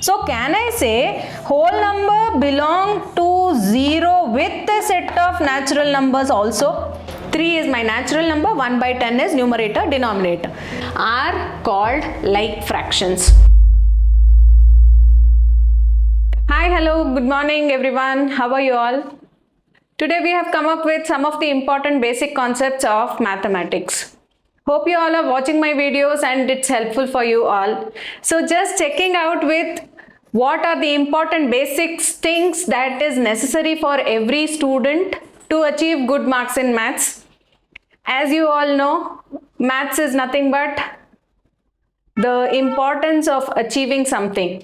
So can I say whole number belong to 0 with a set of natural numbers also? 3 is my natural number, 1 by 10 is numerator, denominator, are called like fractions. Hi, hello, good morning everyone. How are you all? Today we have come up with some of the important basic concepts of mathematics. Hope you all are watching my videos and it's helpful for you all. So just checking out with what are the important basics things that is necessary for every student to achieve good marks in maths. As you all know, maths is nothing but the importance of achieving something.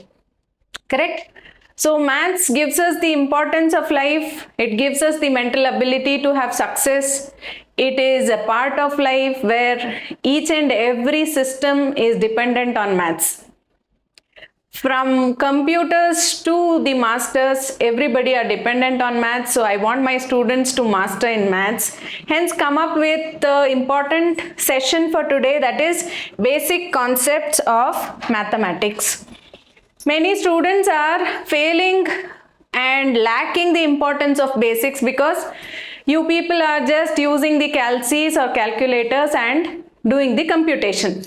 Correct? So maths gives us the importance of life. It gives us the mental ability to have success. It is a part of life where each and every system is dependent on maths. From computers to the masters, everybody are dependent on maths. So I want my students to master in maths. Hence come up with the important session for today, that is basic concepts of mathematics. Many students are failing and lacking the importance of basics because you people are just using the calcs or calculators and doing the computation.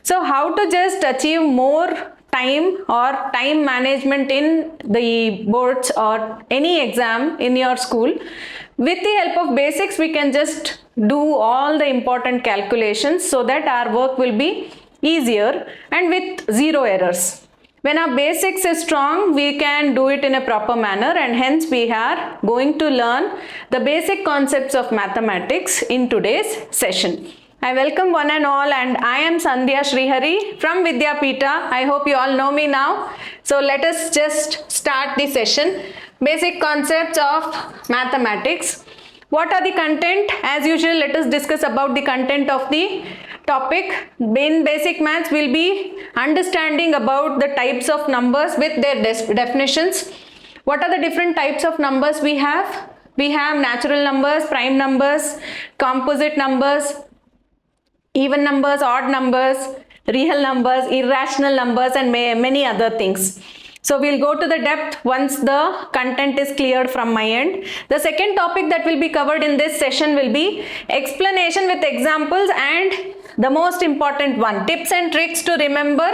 So how to just achieve more time or time management in the boards or any exam in your school? With the help of basics, we can just do all the important calculations so that our work will be easier and with zero errors. When our basics is strong, we can do it in a proper manner, and hence we are going to learn the basic concepts of mathematics in today's session. I welcome one and all, and I am Sandhya Srihari from Vidhyapeetha. I hope you all know me now. So let us just start the session. Basic concepts of mathematics. What are the content? As usual, let us discuss about the content of the topic. In basic maths, we'll be understanding about the types of numbers with their definitions. What are the different types of numbers we have? We have natural numbers, prime numbers, composite numbers, even numbers, odd numbers, real numbers, irrational numbers, and many other things. So we'll go to the depth once the content is cleared from my end. The second topic that will be covered in this session will be explanation with examples, and the most important one, tips and tricks to remember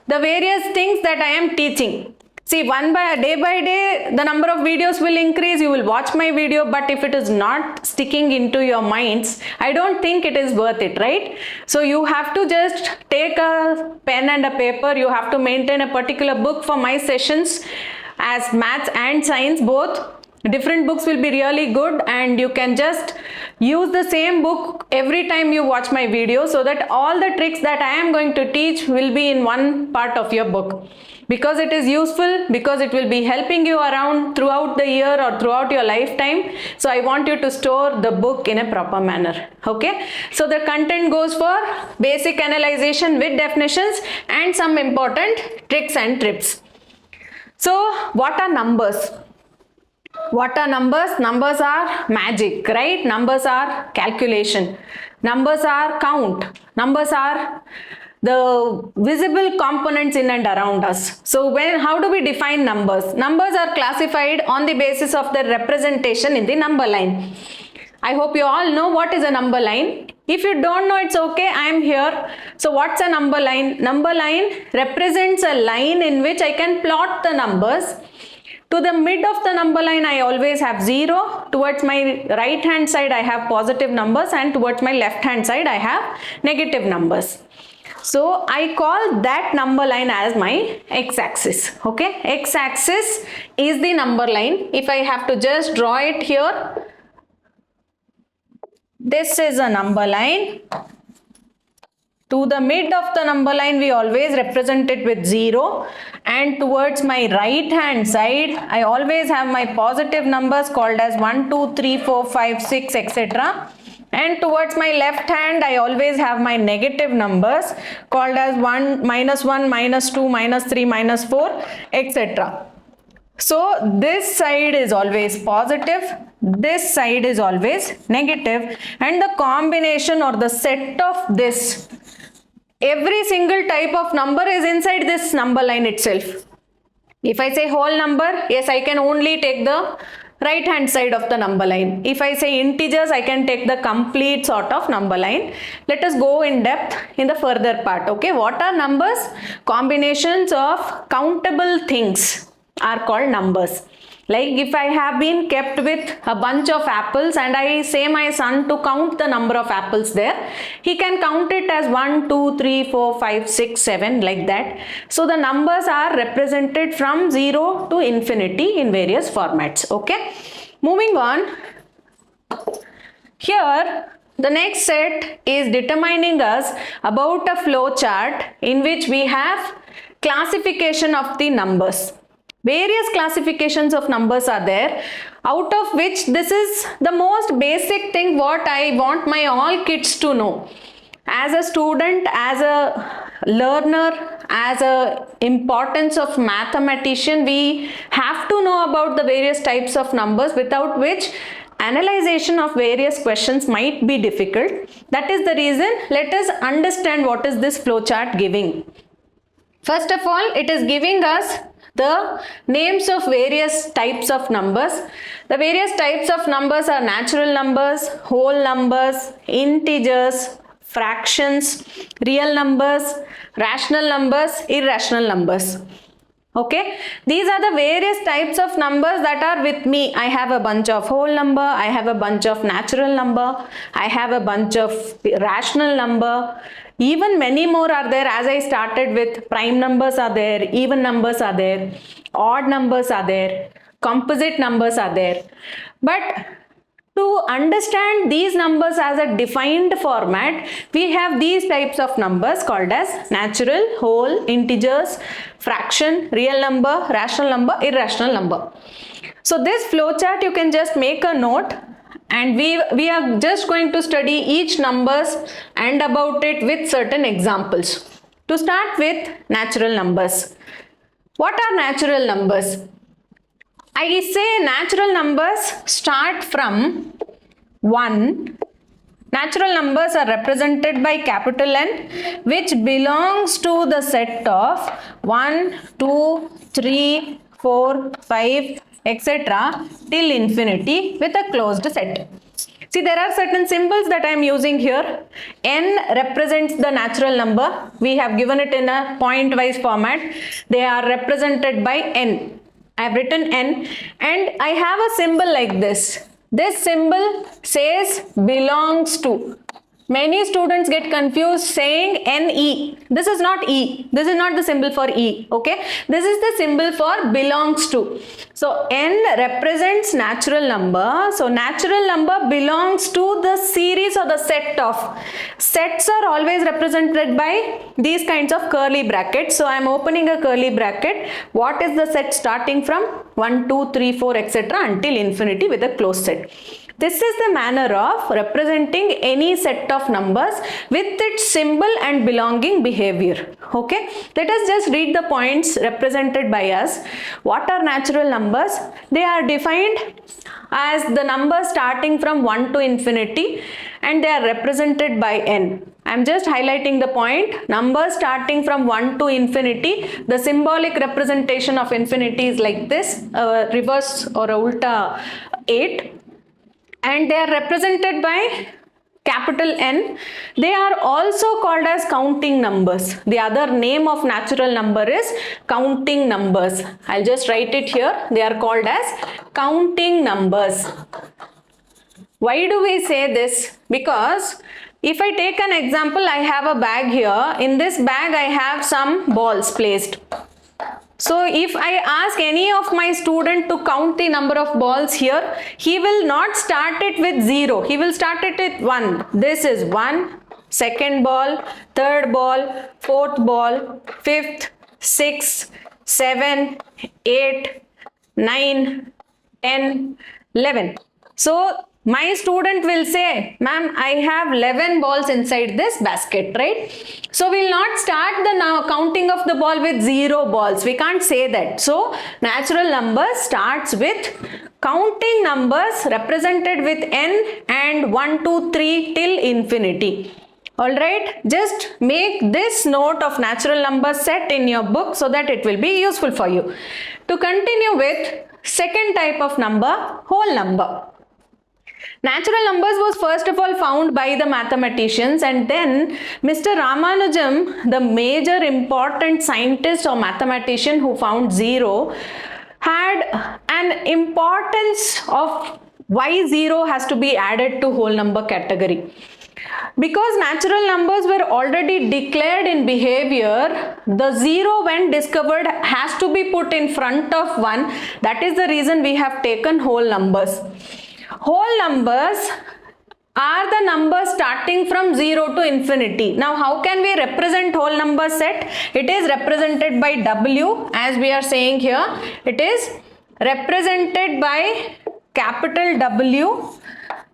the various things that I am teaching. See, day by day, the number of videos will increase. You will watch my video, but if it is not sticking into your minds, I don't think it is worth it, right? So you have to just take a pen and a paper. You have to maintain a particular book for my sessions, as maths and science both. Different books will be really good, and you can just use the same book every time you watch my video, so that all the tricks that I am going to teach will be in one part of your book. Because it is useful, because it will be helping you around throughout the year or throughout your lifetime. So I want you to store the book in a proper manner. Okay. So the content goes for basic analyzation with definitions and some important tricks and tips. So what are numbers? What are numbers? Numbers are magic, right? Numbers are calculation. Numbers are count. Numbers are the visible components in and around us. So how do we define numbers? Numbers are classified on the basis of their representation in the number line. I hope you all know what is a number line. If you don't know, it's okay, I am here. So what's a number line? Number line represents a line in which I can plot the numbers. To the mid of the number line, I always have 0. Towards my right hand side, I have positive numbers, and towards my left hand side, I have negative numbers. So I call that number line as my x-axis. Okay, x-axis is the number line. If I have to just draw it here, this is a number line. To the mid of the number line, we always represent it with 0, and towards my right hand side, I always have my positive numbers called as 1, 2, 3, 4, 5, 6, etc. And towards my left hand, I always have my negative numbers called as 1, -1, -2, -3, -4, etc. So this side is always positive, this side is always negative, and the combination or the set of this, every single type of number is inside this number line itself. If I say whole number, yes, I can only take the right hand side of the number line. If I say integers, I can take the complete sort of number line. Let us go in depth in the further part. Okay, what are numbers? Combinations of countable things are called numbers. Like if I have been kept with a bunch of apples and I say my son to count the number of apples there, he can count it as 1, 2, 3, 4, 5, 6, 7 like that. So the numbers are represented from 0 to infinity in various formats. Okay. Moving on. Here the next set is determining us about a flow chart in which we have classification of the numbers. Various classifications of numbers are there, out of which this is the most basic thing what I want my all kids to know. As a student, as a learner, as a importance of mathematician, we have to know about the various types of numbers, without which analyzation of various questions might be difficult. That is the reason let us understand what is this flowchart giving. First of all, it is giving us the names of various types of numbers. The various types of numbers are natural numbers, whole numbers, integers, fractions, real numbers, rational numbers, irrational numbers. Okay, these are the various types of numbers that are with me. I have a bunch of whole number, I have a bunch of natural number, I have a bunch of rational number. Even many more are there. As I started with, prime numbers are there, even numbers are there, odd numbers are there, composite numbers are there. But to understand these numbers as a defined format, we have these types of numbers called as natural, whole, integers, fraction, real number, rational number, irrational number. So this flowchart you can just make a note, and we are just going to study each numbers and about it with certain examples. To start with, natural numbers. What are natural numbers? I say natural numbers start from 1. Natural numbers are represented by capital N, which belongs to the set of 1, 2, 3, 4, 5, etc. till infinity with a closed set. See, there are certain symbols that I am using here. N represents the natural number. We have given it in a point-wise format. They are represented by N. I have written N and I have a symbol like this. This symbol says belongs to. Many students get confused saying NE. This is not E. This is not the symbol for E. Okay. This is the symbol for belongs to. So N represents natural number. So natural number belongs to the series or the set of. Sets are always represented by these kinds of curly brackets. So I am opening a curly bracket. What is the set starting from? 1, 2, 3, 4, etc. until infinity with a closed set. This is the manner of representing any set of numbers with its symbol and belonging behavior. Okay, let us just read the points represented by us. What are natural numbers? They are defined as the numbers starting from 1 to infinity and they are represented by n. I am just highlighting the point. Numbers starting from 1 to infinity, the symbolic representation of infinity is like this, reverse or ulta 8. And they are represented by capital N. They are also called as counting numbers. The other name of natural number is counting numbers. I'll just write it here. They are called as counting numbers. Why do we say this? Because if I take an example, I have a bag here. In this bag, I have some balls placed. So if I ask any of my student to count the number of balls here, he will not start it with 0. He will start it with 1. This is 1, second ball, third ball, fourth ball, fifth, 6, 7, 8, 9, 10, 11. So my student will say, ma'am, I have 11 balls inside this basket, right? So we'll not start the counting of the ball with 0 balls. We can't say that. So natural numbers starts with counting numbers represented with n and 1, 2, 3 till infinity. Alright, just make this note of natural number set in your book so that it will be useful for you. To continue with second type of number, whole number. Natural numbers was first of all found by the mathematicians, and then Mr. Ramanujam, the major important scientist or mathematician who found zero, had an importance of why zero has to be added to whole number category. Because natural numbers were already declared in behavior, the zero when discovered has to be put in front of 1. That is the reason we have taken whole numbers. Whole numbers are the numbers starting from 0 to infinity. Now how can we represent whole number set? It is represented by W, as we are saying here. It is represented by capital W,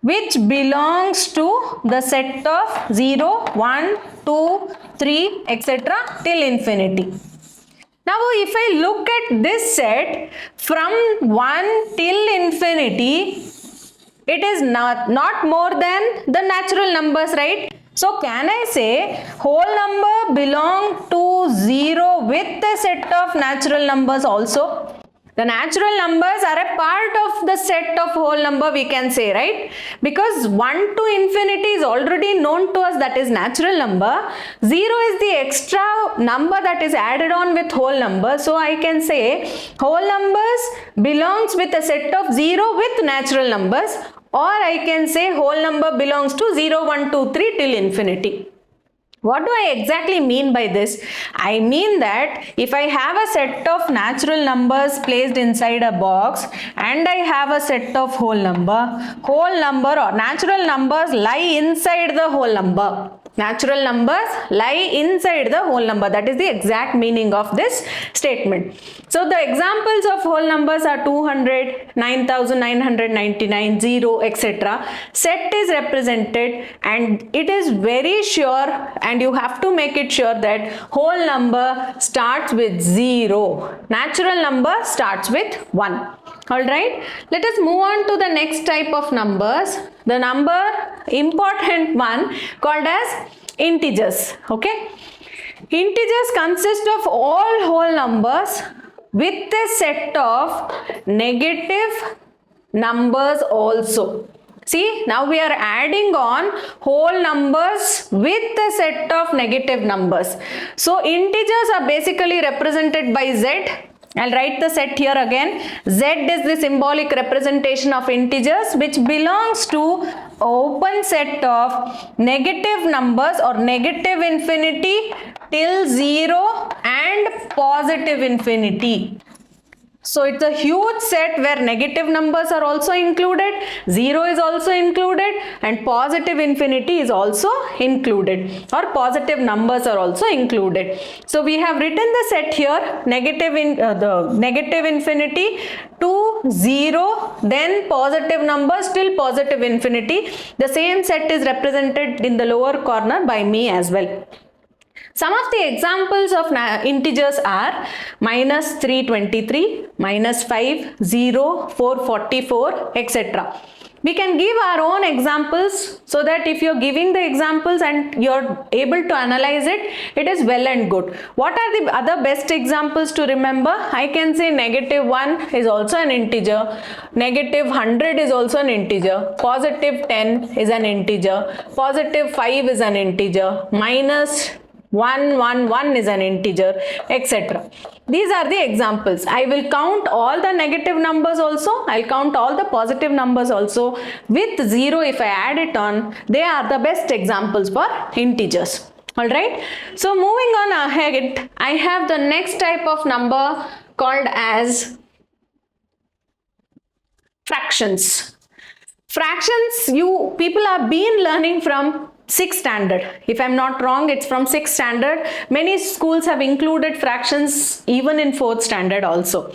which belongs to the set of 0, 1, 2, 3, etc. till infinity. Now if I look at this set from 1 till infinity, it is not more than the natural numbers, right? So can I say whole number belong to 0 with the set of natural numbers also? The natural numbers are a part of the set of whole number, we can say, right? Because 1 to infinity is already known to us, that is natural number. 0 is the extra number that is added on with whole number. So I can say whole numbers belongs with a set of 0 with natural numbers, or I can say whole number belongs to 0, 1, 2, 3 till infinity. What do I exactly mean by this? I mean that if I have a set of natural numbers placed inside a box and I have a set of whole number or natural numbers lie inside the whole number. Natural numbers lie inside the whole number. That is the exact meaning of this statement. So the examples of whole numbers are 200, 9999, 0, etc. Set is represented, and it is very sure, and you have to make it sure that whole number starts with 0. Natural number starts with 1. Alright, let us move on to the next type of numbers. The number important one called as integers. Okay, integers consist of all whole numbers with a set of negative numbers also. See, now we are adding on whole numbers with a set of negative numbers. So integers are basically represented by Z. I'll write the set here again. Z is the symbolic representation of integers, which belongs to open set of negative numbers or negative infinity till 0 and positive infinity. So it's a huge set where negative numbers are also included, 0 is also included, and positive infinity is also included, or positive numbers are also included. So we have written the set here, the negative infinity to 0, then positive numbers till positive infinity. The same set is represented in the lower corner by me as well. Some of the examples of integers are minus 323, minus 5, 0, 444, etc. We can give our own examples so that if you're giving the examples and you're able to analyze it, it is well and good. What are the other best examples to remember? I can say negative 1 is also an integer, negative 100 is also an integer, positive 10 is an integer, positive 5 is an integer, minus 1, 1, 1 is an integer, etc. These are the examples. I will count all the negative numbers also. I'll count all the positive numbers also. With 0, if I add it on, they are the best examples for integers. Alright. So moving on ahead, I have the next type of number called as fractions. Fractions, you people have been learning from 6th standard. If I'm not wrong, it's from 6th standard. Many schools have included fractions even in 4th standard also.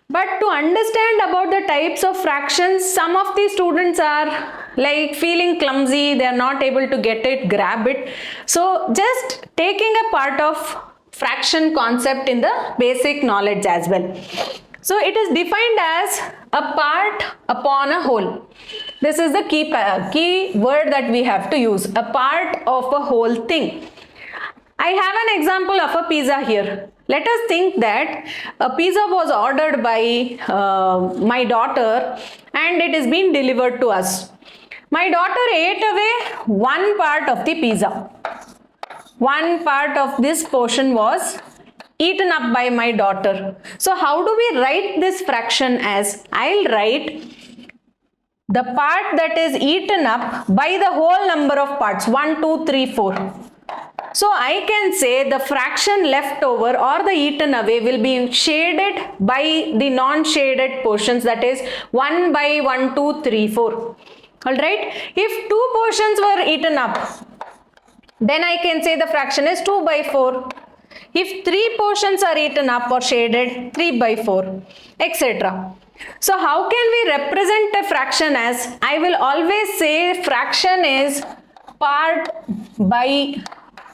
But to understand about the types of fractions, some of the students are like feeling clumsy, they are not able to get it, grab it. So just taking a part of fraction concept in the basic knowledge as well. So it is defined as a part upon a whole. This is the key word that we have to use, a part of a whole thing. I have an example of a pizza here. Let us think that a pizza was ordered by my daughter and it is being delivered to us. My daughter ate away one part of the pizza. One part of this portion was eaten up by my daughter. So how do we write this fraction as? I'll write the part that is eaten up by the whole number of parts, 1, 2, 3, 4. So I can say the fraction left over or the eaten away will be shaded by the non-shaded portions, that is 1 by 1, 2, 3, 4. Alright, if 2 portions were eaten up, then I can say the fraction is 2 by 4. If 3 portions are eaten up or shaded, 3 by 4, etc. So how can we represent a fraction as? I will always say fraction is part by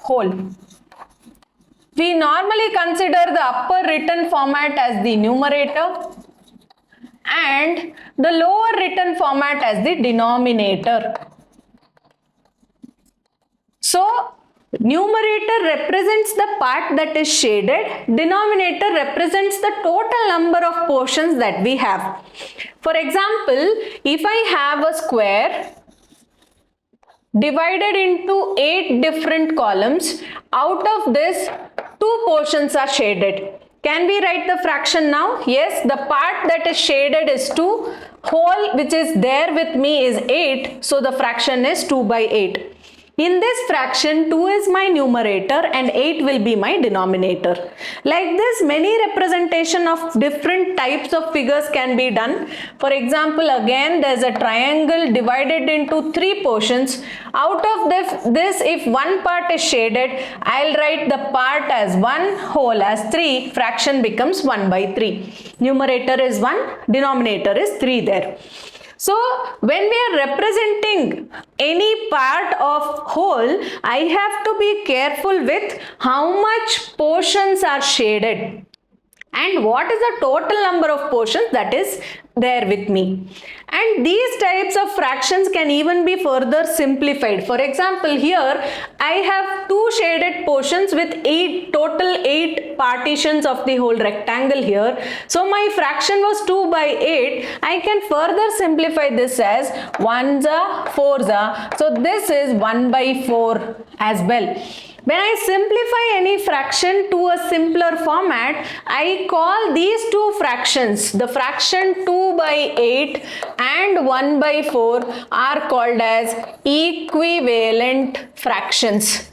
whole. We normally consider the upper written format as the numerator and the lower written format as the denominator. So numerator represents the part that is shaded, denominator represents the total number of portions that we have. For example, if I have a square divided into 8 different columns, out of this 2 portions are shaded. Can we write the fraction now? Yes, the part that is shaded is 2, whole which is there with me is 8, so the fraction is 2 by 8. In this fraction, 2 is my numerator and 8 will be my denominator. Like this, many representation of different types of figures can be done. For example, again, there is a triangle divided into 3 portions. Out of this, if one part is shaded, I'll write the part as 1, whole as 3, fraction becomes 1 by 3. Numerator is 1, denominator is 3 there. So when we are representing any part of whole, I have to be careful with how much portions are shaded and what is the total number of portions that is there with me. And these types of fractions can even be further simplified. For example, here I have 2 shaded portions with total 8 partitions of the whole rectangle here. So my fraction was 2 by 8. I can further simplify this as 1s, 4s. So this is 1 by 4 as well. When I simplify any fraction to a simpler format, I call these 2 fractions, the fraction 2 by 8 and 1 by 4 are called as equivalent fractions.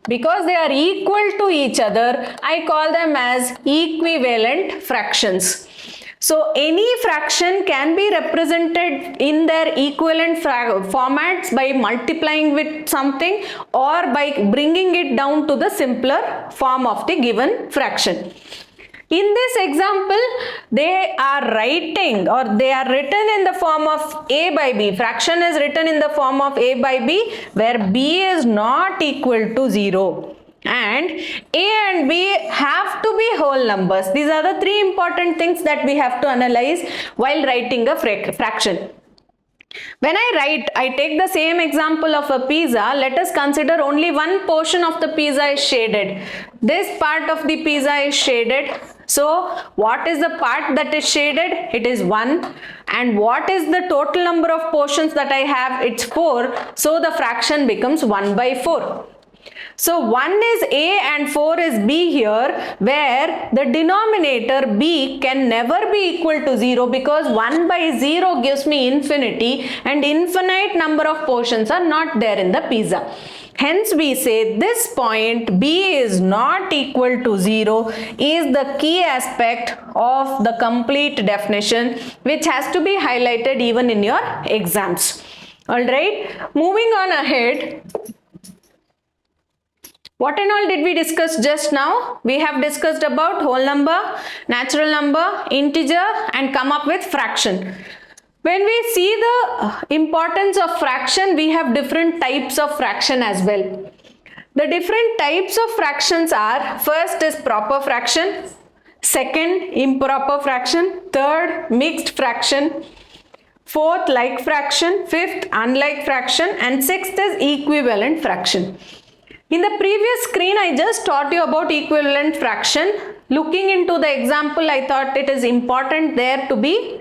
Because they are equal to each other, I call them as equivalent fractions. So any fraction can be represented in their equivalent formats by multiplying with something or by bringing it down to the simpler form of the given fraction. In this example, they are written in the form of a by b. Fraction is written in the form of a by b, where b is not equal to 0. And a and b have to be whole numbers. These are the 3 important things that we have to analyze while writing a fraction. When I take the same example of a pizza. Let us consider only one portion of the pizza is shaded. This part of the pizza is shaded. So what is the part that is shaded? It is 1. And what is the total number of portions that I have? It's 4. So the fraction becomes 1 by 4. So 1 is A and 4 is B here, where the denominator B can never be equal to 0 because 1 by 0 gives me infinity and infinite number of portions are not there in the pizza. Hence we say this point B is not equal to 0 is the key aspect of the complete definition, which has to be highlighted even in your exams. Alright, moving on ahead. What and all did we discuss just now? We have discussed about whole number, natural number, integer and come up with fraction. When we see the importance of fraction, we have different types of fraction as well. The different types of fractions are, first is proper fraction, second improper fraction, third mixed fraction, fourth like fraction, fifth unlike fraction, and sixth is equivalent fraction. In the previous screen, I just taught you about equivalent fraction. Looking into the example, I thought it is important there to be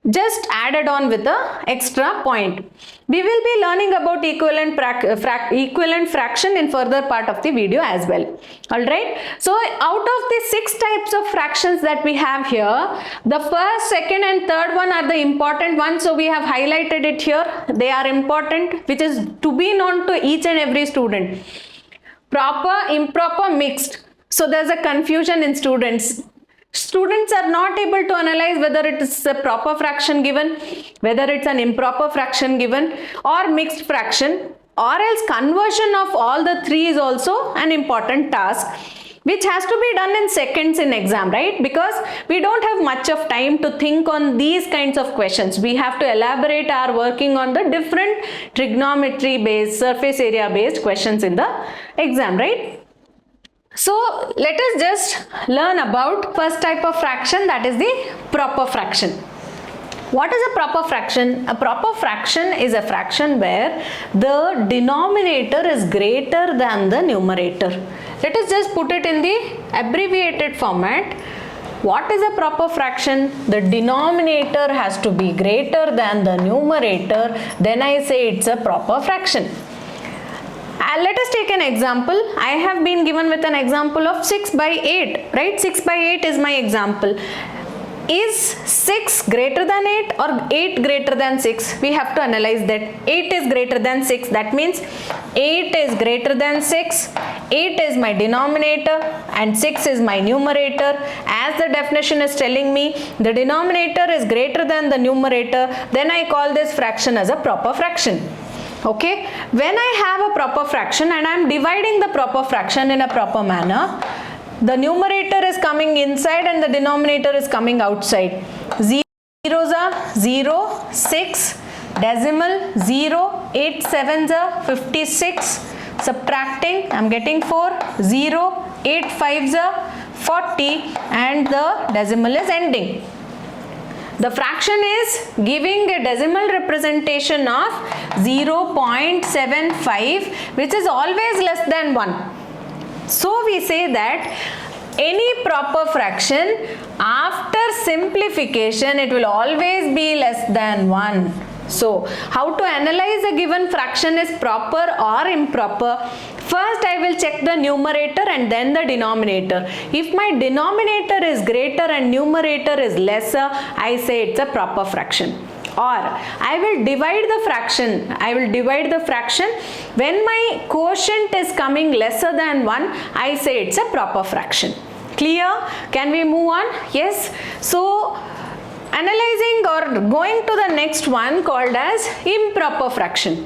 just added on with the extra point. We will be learning about equivalent fraction in further part of the video as well. Alright. So out of the 6 types of fractions that we have here, the first, second and third one are the important ones. So we have highlighted it here. They are important, which is to be known to each and every student. Proper, improper, mixed. So there's a confusion in students. Students are not able to analyze whether it is a proper fraction given, whether it's an improper fraction given, or mixed fraction, or else conversion of all the three is also an important task, which has to be done in seconds in exam, right? Because we don't have much of time to think on these kinds of questions. We have to elaborate our working on the different trigonometry based, surface area based questions in the exam, right? So let us just learn about first type of fraction, that is the proper fraction. What is a proper fraction? A proper fraction is a fraction where the denominator is greater than the numerator. Let us just put it in the abbreviated format. What is a proper fraction? The denominator has to be greater than the numerator. Then I say it's a proper fraction. Let us take an example. I have been given with an example of 6 by 8, right? 6 by 8 is my example. Is 6 greater than 8 or 8 greater than 6? We have to analyze that. 8 is greater than 6. That means 8 is greater than 6. 8 is my denominator and 6 is my numerator. As the definition is telling me, the denominator is greater than the numerator. Then I call this fraction as a proper fraction. Okay, when I have a proper fraction and I am dividing the proper fraction in a proper manner, the numerator is coming inside and the denominator is coming outside. Zeros are 0, 6, decimal 0, 8 sevens are 56, subtracting I am getting 4, 0, 8 fives are 40 and the decimal is ending. The fraction is giving a decimal representation of 0.75, which is always less than 1. So we say that any proper fraction after simplification it will always be less than 1. So how to analyze a given fraction is proper or improper? First I will check the numerator and then the denominator. If my denominator is greater and numerator is lesser, I say it's a proper fraction. Or I will divide the fraction. When my quotient is coming lesser than 1, I say it's a proper fraction. Clear? Can we move on? Yes. So analyzing or going to the next one called as improper fraction.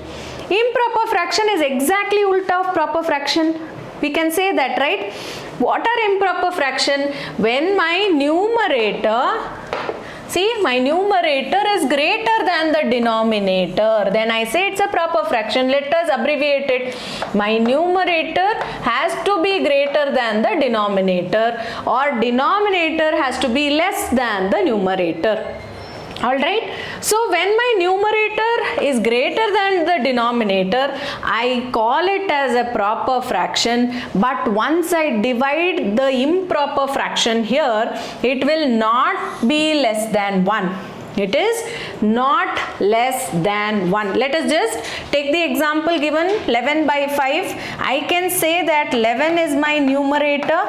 Improper fraction is exactly ulta of proper fraction. We can say that, right? What are improper fraction? When my numerator, see, my numerator is greater than the denominator, then I say it's a proper fraction. Let us abbreviate it. My numerator has to be greater than the denominator, or denominator has to be less than the numerator. Alright, so when my numerator is greater than the denominator, I call it as a proper fraction, but once I divide the improper fraction here, it will not be less than 1. It is not less than 1. Let us just take the example given, 11 by 5. I can say that 11 is my numerator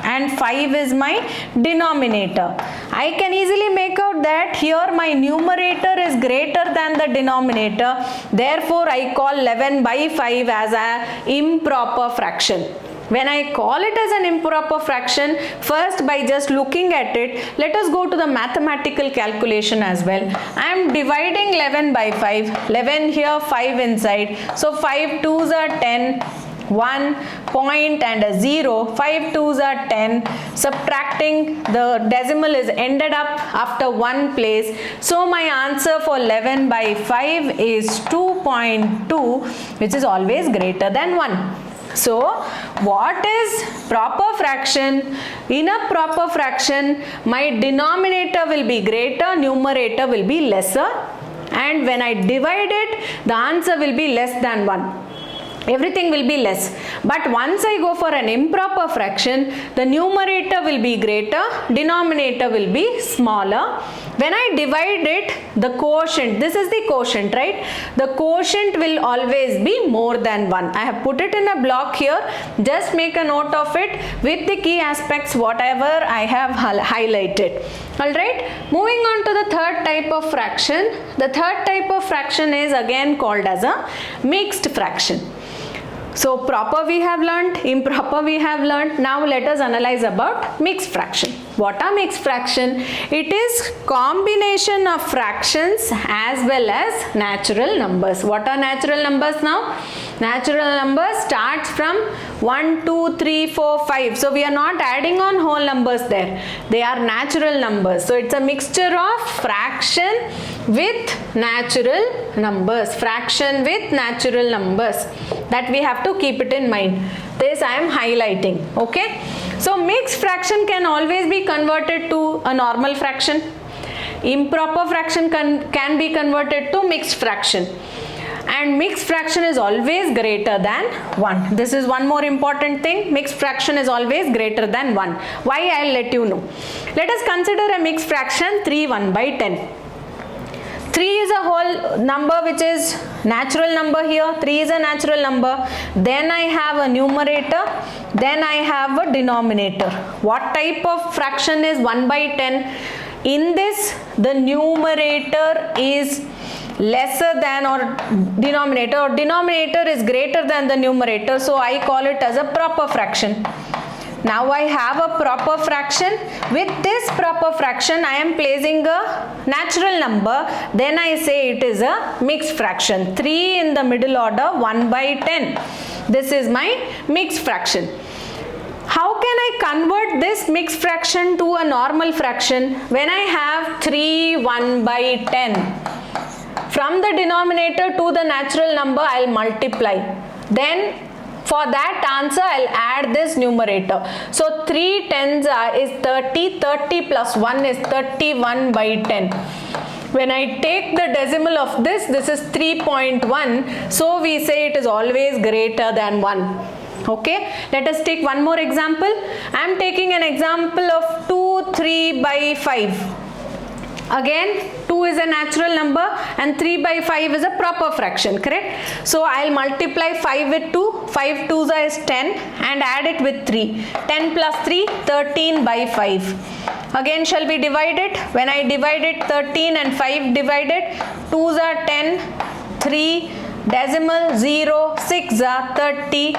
and 5 is my denominator. I can easily make out that here my numerator is greater than the denominator. Therefore, I call 11 by 5 as an improper fraction. When I call it as an improper fraction, first by just looking at it, let us go to the mathematical calculation as well. I am dividing 11 by 5, 11 here, 5 inside. So 5 2s are 10, 1 point and a 0, 5 2s are 10, subtracting the decimal is ended up after one place. So my answer for 11 by 5 is 2.2, which is always greater than 1. So what is proper fraction? In a proper fraction, my denominator will be greater, numerator will be lesser. and when I divide it, the answer will be less than 1. Everything will be less. But once I go for an improper fraction, the numerator will be greater, denominator will be smaller. When I divide it, the quotient, this is the quotient, right? The quotient will always be more than 1. I have put it in a block here. Just make a note of it with the key aspects, whatever I have highlighted. Alright, moving on to the third type of fraction. The third type of fraction is again called as a mixed fraction. So proper we have learnt, improper we have learnt. Now let us analyze about mixed fraction. What are mixed fraction? It is combination of fractions as well as natural numbers. What are natural numbers now? Natural numbers starts from 1, 2, 3, 4, 5. So we are not adding on whole numbers there. They are natural numbers. So it's a mixture of fraction with natural numbers. Fraction with natural numbers. That we have to keep it in mind. This I am highlighting. Okay. So mixed fraction can always be converted to a normal fraction. Improper fraction can be converted to mixed fraction. And mixed fraction is always greater than 1. This is one more important thing. Mixed fraction is always greater than 1. Why? I'll let you know. Let us consider a mixed fraction 3 1 by 10. 3 is a whole number which is natural number here. 3 is a natural number. Then I have a numerator. Then I have a denominator. What type of fraction is 1 by 10? In this, the numerator is lesser than or denominator is greater than the numerator. So I call it as a proper fraction. Now I have a proper fraction. With this proper fraction, I am placing a natural number. Then I say it is a mixed fraction. 3 in the middle order, 1 by 10. This is my mixed fraction. How can I convert this mixed fraction to a normal fraction? When I have 3 1 by 10. From the denominator to the natural number, I will multiply. Then for that answer, I will add this numerator. So 3 tens is 30. 30 plus 1 is 31 by 10. When I take the decimal of this is 3.1. So we say it is always greater than 1. Okay. Let us take one more example. I am taking an example of 2 3 by 5. Again, 2 is a natural number and 3 by 5 is a proper fraction, correct? So I'll multiply 5 with 2, 5 2s is 10 and add it with 3. 10 plus 3, 13 by 5. Again, shall we divide it? When I divide it, 13 and 5 divided, 2s are 10, 3, decimal 0, 6 are 30.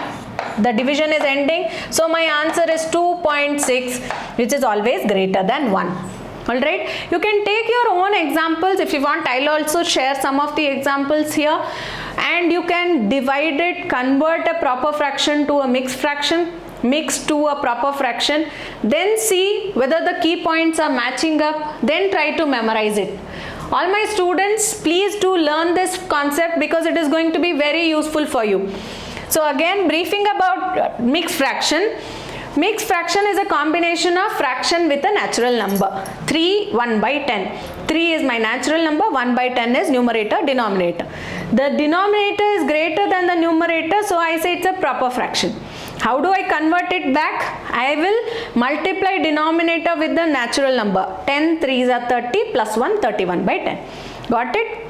The division is ending. So my answer is 2.6, which is always greater than 1. Alright, you can take your own examples. If you want, I'll also share some of the examples here, and you can divide it, convert a proper fraction to a mixed fraction, mix to a proper fraction, then see whether the key points are matching up, then try to memorize it. All my students, please do learn this concept because it is going to be very useful for you. So again, briefing about mixed fraction. Mixed fraction is a combination of fraction with a natural number. 3 1 by 10. 3 is my natural number, 1 by 10 is numerator, denominator. The denominator is greater than the numerator, so I say it's a proper fraction. How do I convert it back? I will multiply denominator with the natural number. 10 3s are 30 plus 1, 31 by 10. Got it?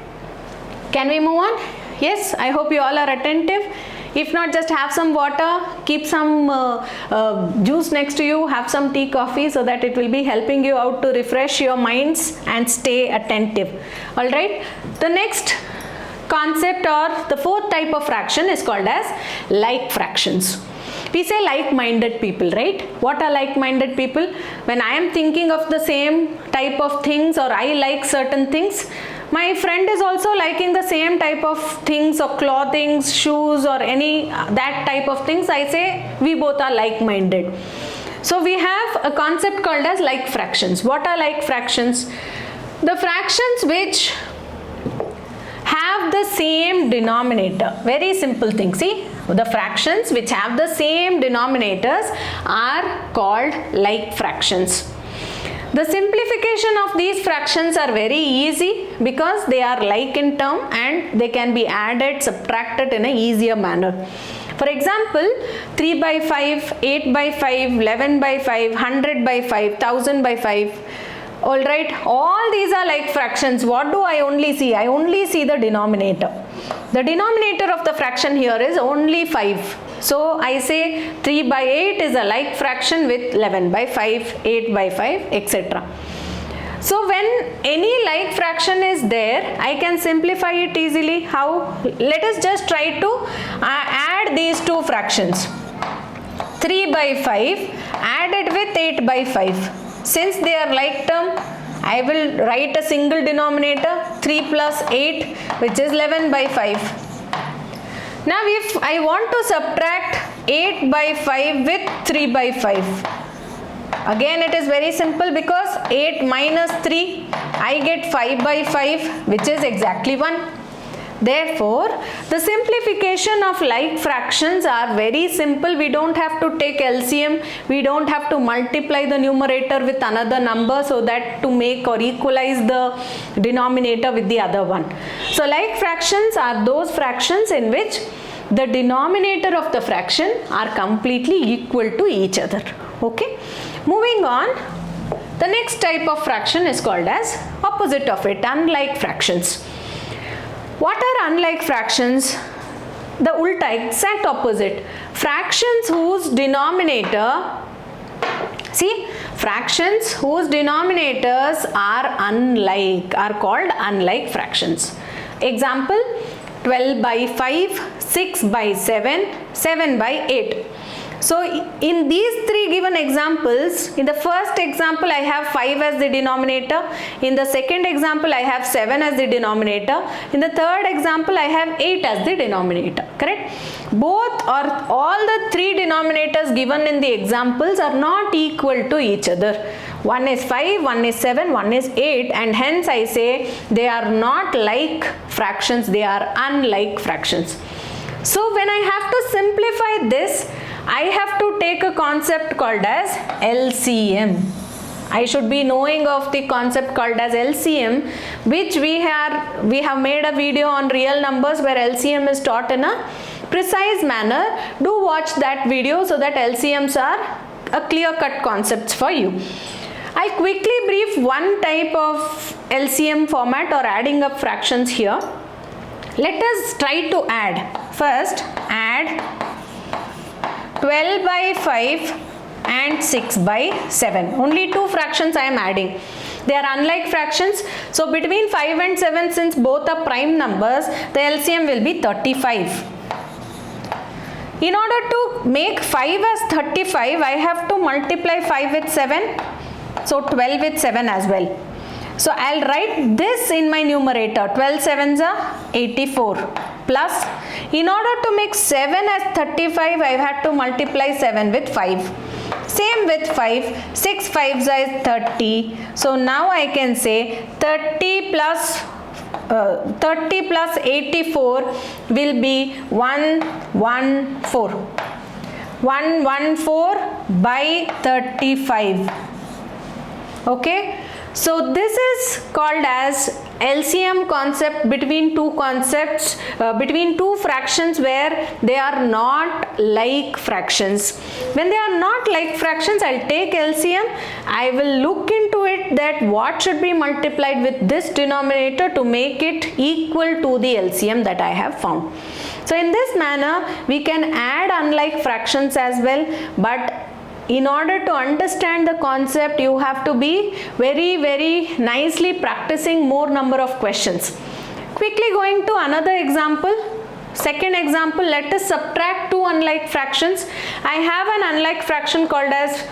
Can we move on? Yes, I hope you all are attentive. If not, just have some water, keep some juice next to you, have some tea, coffee, so that it will be helping you out to refresh your minds and stay attentive. Alright, the next concept or the fourth type of fraction is called as like fractions. We say like-minded people, right? What are like-minded people? When I am thinking of the same type of things or I like certain things, my friend is also liking the same type of things or clothing, shoes or any that type of things. I say we both are like-minded. So we have a concept called as like fractions. What are like fractions? The fractions which have the same denominator. Very simple thing. See, the fractions which have the same denominators are called like fractions. The simplification of these fractions are very easy because they are like in term and they can be added, subtracted in an easier manner. For example, 3 by 5, 8 by 5, 11 by 5, 100 by 5, 1000 by 5. Alright, all these are like fractions. What do I only see? I only see the denominator. The denominator of the fraction here is only 5. So I say 3 by 8 is a like fraction with 11 by 5, 8 by 5, etc. So when any like fraction is there, I can simplify it easily. How? Let us just try to add these two fractions. 3 by 5 added with 8 by 5. Since they are like term, I will write a single denominator, 3 plus 8, which is 11 by 5. Now if I want to subtract 8 by 5 with 3 by 5, again it is very simple because 8 minus 3, I get 5 by 5, which is exactly 1. Therefore, the simplification of like fractions are very simple. We don't have to take LCM. We don't have to multiply the numerator with another number so that to make or equalize the denominator with the other one. So, like fractions are those fractions in which the denominator of the fraction are completely equal to each other. Okay. Moving on, the next type of fraction is called as opposite of it, unlike fractions. What are unlike fractions? The ulta, exact opposite. Fractions whose denominator, see, fractions whose denominators are unlike are called unlike fractions. Example, 12 by 5, 6 by 7, 7 by 8. So in these three given examples, in the first example I have 5 as the denominator, in the second example I have 7 as the denominator, in the third example I have 8 as the denominator, correct? Both or all the three denominators given in the examples are not equal to each other. One is 5, one is 7, one is 8, and hence I say they are not like fractions, they are unlike fractions. So when I have to simplify this, I have to take a concept called as LCM. I should be knowing of the concept called as LCM, which we have made a video on real numbers where LCM is taught in a precise manner. Do watch that video so that LCMs are a clear-cut concepts for you. I quickly brief one type of LCM format or adding up fractions here. Let us try to add. First, add 12 by 5 and 6 by 7. Only two fractions I am adding. They are unlike fractions. So between 5 and 7, since both are prime numbers, the LCM will be 35. In order to make 5 as 35, I have to multiply 5 with 7. So 12 with 7 as well. So I'll write this in my numerator. 12 sevens are 84. Plus, in order to make 7 as 35, I have to multiply 7 with 5. Same with 5. 6 5s is 30. So now I can say 30 plus 84 will be 114. 114 by 35. Okay. So this is called as LCM concept between two concepts, between two fractions where they are not like fractions. When they are not like fractions, I'll take LCM. I will look into it that what should be multiplied with this denominator to make it equal to the LCM that I have found. So in this manner, we can add unlike fractions as well, but in order to understand the concept, you have to be very nicely practicing more number of questions. Quickly going to another example. Second example, let us subtract two unlike fractions. I have an unlike fraction called as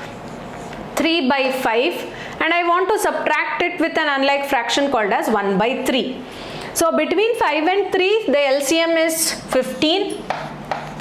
3 by 5 and I want to subtract it with an unlike fraction called as 1 by 3. So between 5 and 3, the LCM is 15.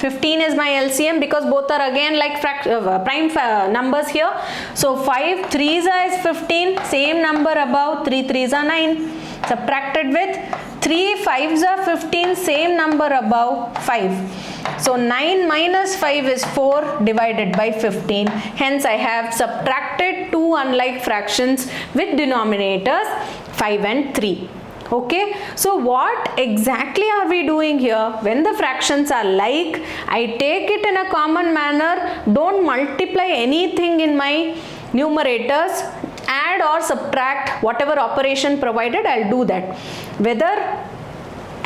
15 is my LCM because both are again like prime numbers here. So 5 3s is 15, same number above, 3 3s are 9. Subtracted with 3 5s are 15, same number above 5. So 9 minus 5 is 4 divided by 15. Hence I have subtracted two unlike fractions with denominators 5 and 3. Okay, so what exactly are we doing here? When the fractions are like, I take it in a common manner, don't multiply anything in my numerators, add or subtract whatever operation provided, I'll do that. Whether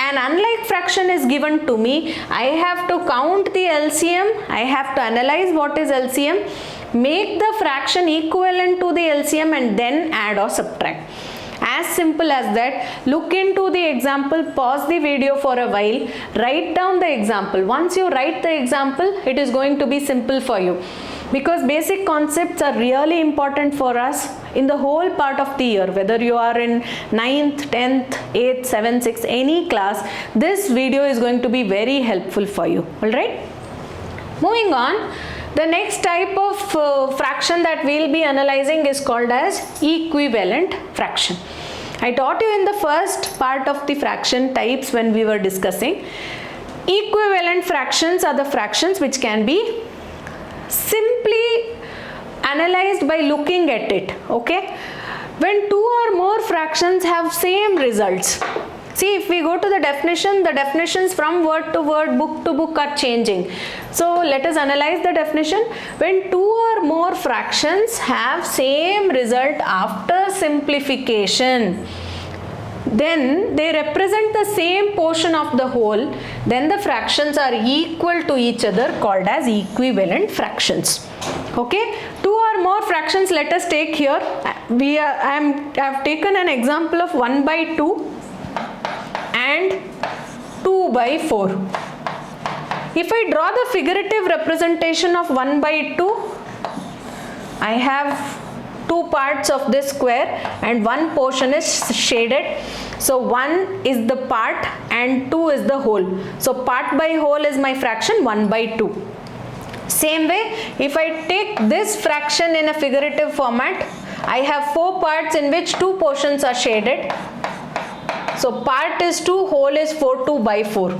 an unlike fraction is given to me, I have to count the LCM, I have to analyze what is LCM, make the fraction equivalent to the LCM and then add or subtract. As simple as that. Look into the example, pause the video for a while, write down the example. Once you write the example, it is going to be simple for you. Because basic concepts are really important for us in the whole part of the year. Whether you are in 9th, 10th, 8th, 7th, 6th, any class, this video is going to be very helpful for you. Alright? Moving on. The next type of fraction that we will be analyzing is called as equivalent fraction. I taught you in the first part of the fraction types when we were discussing. Equivalent fractions are the fractions which can be simply analyzed by looking at it. Okay? When two or more fractions have same results. See, if we go to the definition, the definitions from word to word, book to book are changing. So let us analyze the definition. When two or more fractions have same result after simplification, then they represent the same portion of the whole, then the fractions are equal to each other, called as equivalent fractions. Okay, two or more fractions let us take here. I have taken an example of 1 by 2 and 2 by 4. If I draw the figurative representation of 1 by 2, I have two parts of this square and one portion is shaded. So 1 is the part and 2 is the whole. So part by whole is my fraction 1 by 2. Same way, if I take this fraction in a figurative format, I have 4 parts in which 2 portions are shaded. So part is 2, whole is 4, 2 by 4.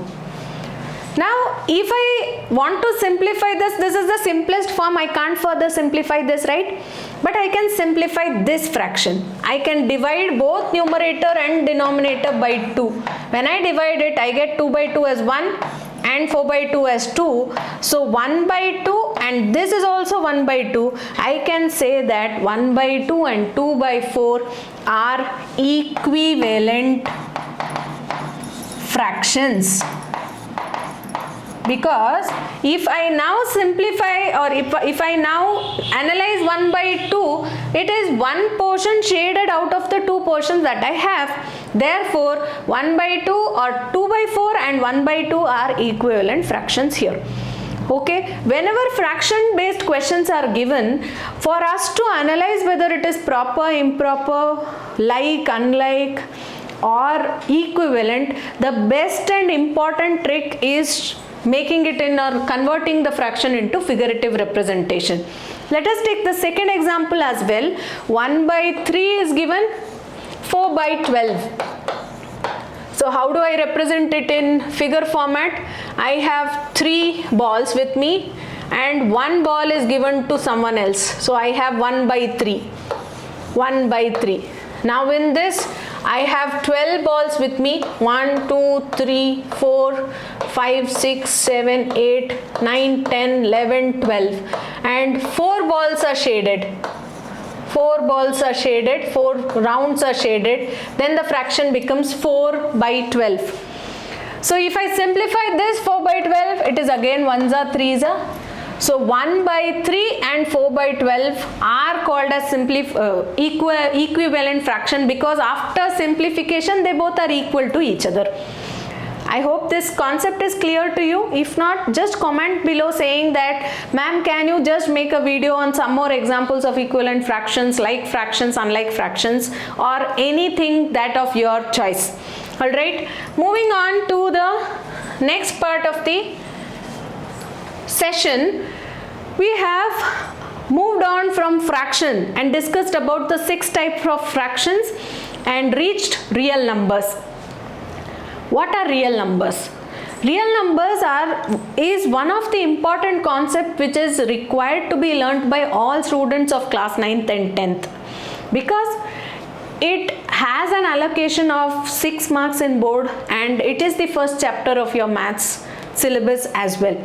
Now if I want to simplify this, this is the simplest form, I can't further simplify this, right? But I can simplify this fraction. I can divide both numerator and denominator by 2. When I divide it, I get 2 by 2 as 1 and 4 by 2 as 2. So 1 by 2 and this is also 1 by 2. I can say that 1 by 2 and 2 by 4 are equivalent fractions. Because if I now simplify or if I now analyze 1 by 2, it is one portion shaded out of the two portions that I have. Therefore, 1 by 2 or 2 by 4 and 1 by 2 are equivalent fractions here. Okay, whenever fraction based questions are given, for us to analyze whether it is proper, improper, like, unlike or equivalent, the best and important trick is making it in or converting the fraction into figurative representation. Let us take the second example as well. 1 by 3 is given, 4 by 12. So how do I represent it in figure format? I have 3 balls with me and 1 ball is given to someone else. So I have 1 by 3. 1 by 3. Now in this, I have 12 balls with me. 1, 2, 3, 4, 5, 6, 7, 8, 9, 10, 11, 12. And 4 balls are shaded. 4 balls are shaded, 4 rounds are shaded. Then the fraction becomes 4 by 12. So if I simplify this 4 by 12, it is again 1s are 3s are. So 1 by 3 and 4 by 12 are called as equivalent fraction because after simplification they both are equal to each other. I hope this concept is clear to you. If not, just comment below saying that, ma'am, can you just make a video on some more examples of equivalent fractions, like fractions, unlike fractions, or anything that of your choice. Alright, moving on to the next part of the session, we have moved on from fraction and discussed about the 6 types of fractions and reached real numbers. What are real numbers? Real numbers is one of the important concept which is required to be learnt by all students of class 9th and 10th, because it has an allocation of 6 marks in board and it is the first chapter of your maths syllabus as well.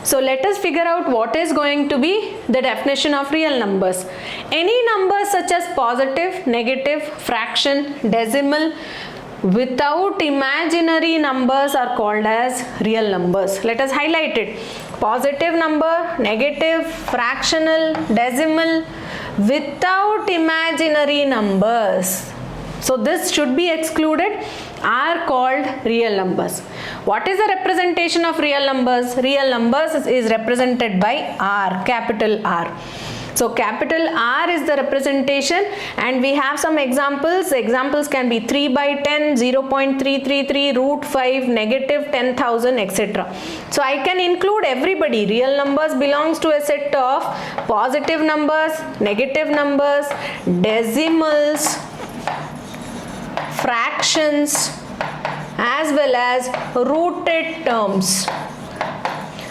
So let us figure out what is going to be the definition of real numbers. Any numbers such as positive, negative, fraction, decimal, without imaginary numbers are called as real numbers. Let us highlight it. Positive number, negative, fractional, decimal, without imaginary numbers. So this should be excluded, are called real numbers. What is the representation of real numbers? Real numbers is represented by R, capital R. So capital R is the representation, and we have some examples. Examples can be 3 by 10, 0.333, root 5, negative 10,000, etc. So I can include everybody. Real numbers belongs to a set of positive numbers, negative numbers, decimals, fractions, as well as rooted terms.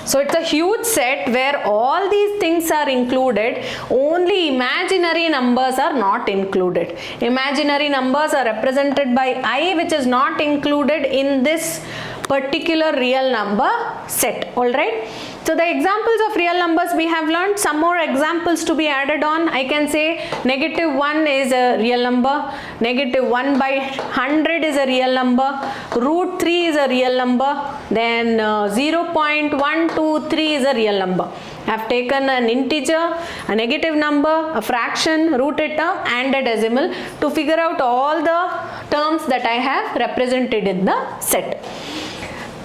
So it's a huge set where all these things are included, only imaginary numbers are not included. Imaginary numbers are represented by I, which is not included in this particular real number set. Alright. So the examples of real numbers we have learned. Some more examples to be added on. I can say negative 1 is a real number, negative 1 by 100 is a real number, root 3 is a real number, then 0.123 is a real number. I have taken an integer, a negative number, a fraction, rooted term and a decimal to figure out all the terms that I have represented in the set.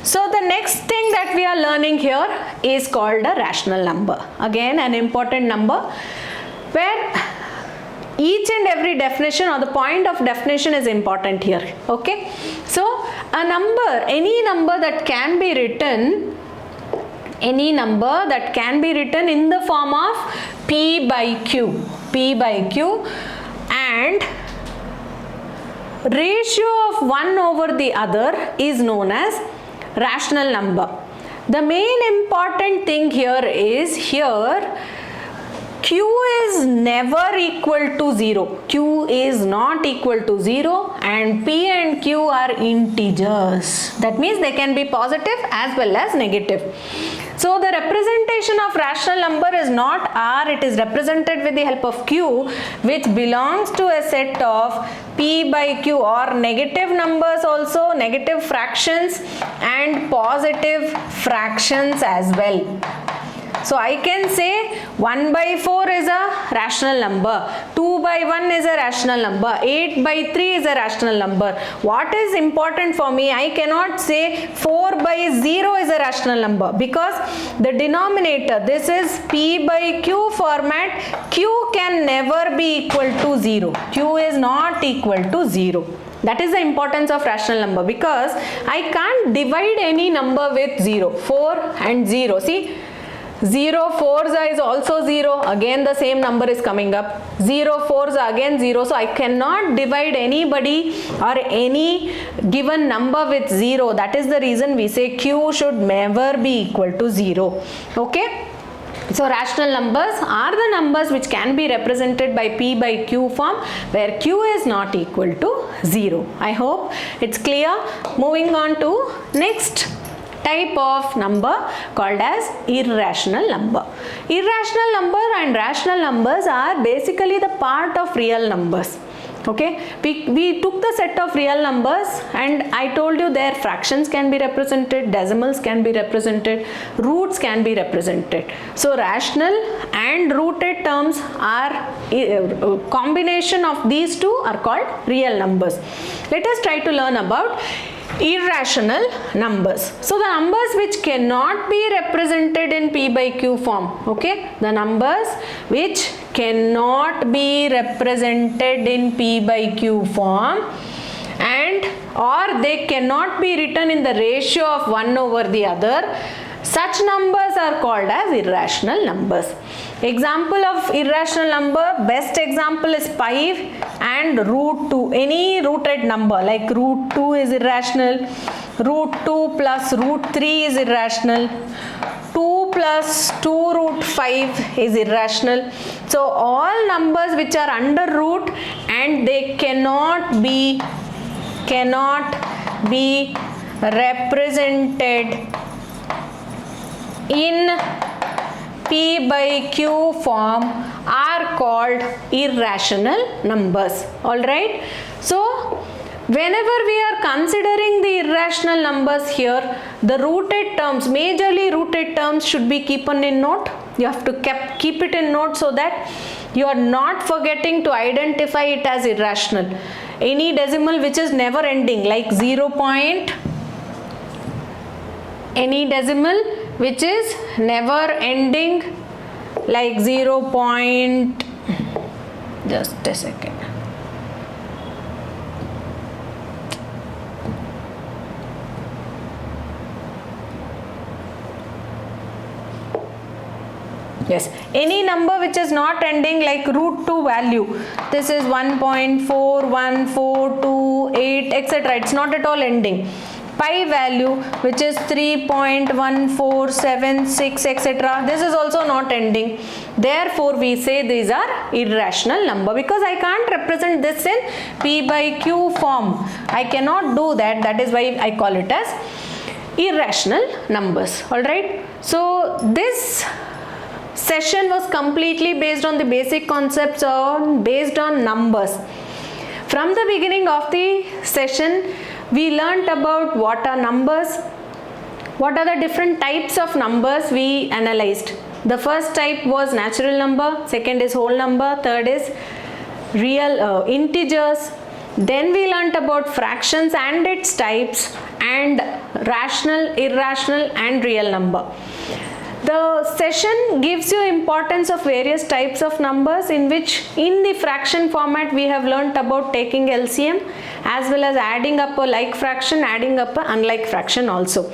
So the next thing that we are learning here is called a rational number. Again, an important number where each and every definition or the point of definition is important here. Okay. So a number, any number that can be written in the form of P by Q and ratio of one over the other is known as rational number. The main important thing here is Q is never equal to 0. Q is not equal to 0 and P and Q are integers. That means they can be positive as well as negative. So the representation of rational number is not R, it is represented with the help of Q, which belongs to a set of P by Q, or negative numbers also, negative fractions and positive fractions as well. So I can say 1 by 4 is a rational number, 2 by 1 is a rational number, 8 by 3 is a rational number. What is important for me? I cannot say 4 by 0 is a rational number, because the denominator, this is P by Q format, Q can never be equal to 0. Q is not equal to 0. That is the importance of rational number, because I can't divide any number with 0. 4 and 0. See, 0 4s is also 0, again the same number is coming up. 0 4s again 0, so I cannot divide anybody or any given number with 0. That is the reason we say Q should never be equal to 0. Okay. So rational numbers are the numbers which can be represented by P by Q form, where Q is not equal to 0. I hope it's clear. Moving on to next type of number called as irrational number. Irrational number and rational numbers are basically the part of real numbers. Okay, we took the set of real numbers and I told you their fractions can be represented, decimals can be represented, roots can be represented. So rational and rooted terms are combination of these two are called real numbers. Let us try to learn about irrational numbers. So the numbers which cannot be represented in P by Q form, okay, the numbers which cannot be represented in P by Q form and or they cannot be written in the ratio of 1 over the other, such numbers are called as irrational numbers. Example of irrational number, best example is 5 and root 2. Any rooted number like root 2 is irrational, root 2 plus root 3 is irrational. 2 plus 2 root 5 is irrational. So all numbers which are under root and they cannot be represented in P by Q form are called irrational numbers. Alright. So whenever we are considering the irrational numbers here, the rooted terms, majorly rooted terms should be kept in note. You have to keep it in note so that you are not forgetting to identify it as irrational. Any decimal which is never ending like 0 point, any decimal which is never ending like 0 point, just a second. Yes, any number which is not ending like root 2 value, this is 1.4142, etc. It's not at all ending. Pi value which is 3.1476, etc. This is also not ending. Therefore, we say these are irrational number because I can't represent this in P by Q form. I cannot do that. That is why I call it as irrational numbers. Alright. So, this session was completely based on the basic concepts based on numbers. From the beginning of the session, we learnt about what are numbers, what are the different types of numbers we analyzed. The first type was natural number, second is whole number, third is real integers. Then we learnt about fractions and its types and rational, irrational and real number. The session gives you importance of various types of numbers in which in the fraction format we have learnt about taking LCM as well as adding up a like fraction, adding up an unlike fraction also.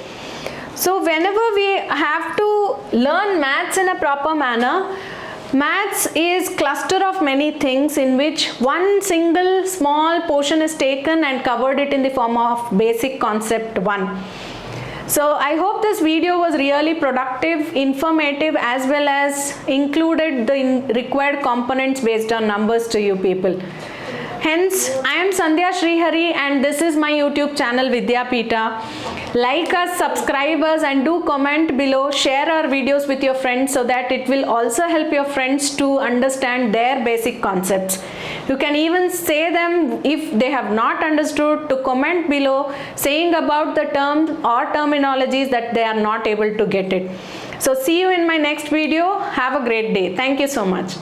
So whenever we have to learn maths in a proper manner, maths is cluster of many things in which one single small portion is taken and covered it in the form of basic concept 1. So I hope this video was really productive, informative as well as included the required components based on numbers to you people. Hence, I am Sandhya Srihari and this is my YouTube channel Vidhyapeetha. Like us, subscribe us and do comment below, share our videos with your friends so that it will also help your friends to understand their basic concepts. You can even say them if they have not understood to comment below saying about the terms or terminologies that they are not able to get it. So see you in my next video. Have a great day. Thank you so much.